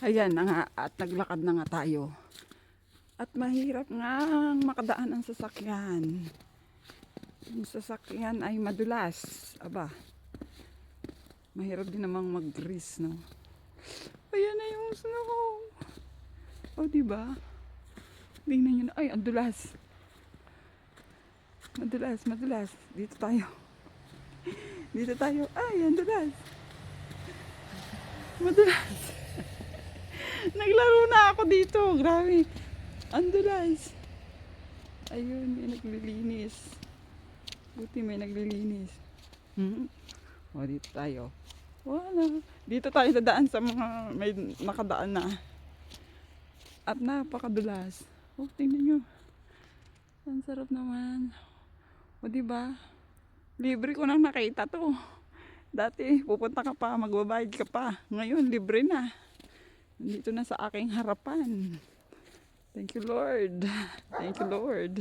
Ayan na nga, at naglakad na nga tayo. At mahirap nga makadaan ang sasakyan. Yung sasakyan ay madulas. Aba, mahirap din namang mag-grease, no? Ayan na yung snow. O, diba? Tingnan nyo na. Ay, ang dulas. Madulas, madulas. Dito tayo. Dito tayo. Ay, ang dulas. Madulas. Naglaro na ako dito. Grabe. Ang dulas. Ayun, may naglilinis. Buti may naglilinis. O, dito tayo. Wala. Dito tayo dadaan sa mga may nakadaan na. At napakadulas. O, tingnan nyo. Ang sarap naman. O, diba? Libre ko nang nakita to. Dati, pupunta ka pa, magbabayad ka pa. Ngayon, libre na. Nandito na sa aking harapan. Thank you, Lord. Thank you, Lord.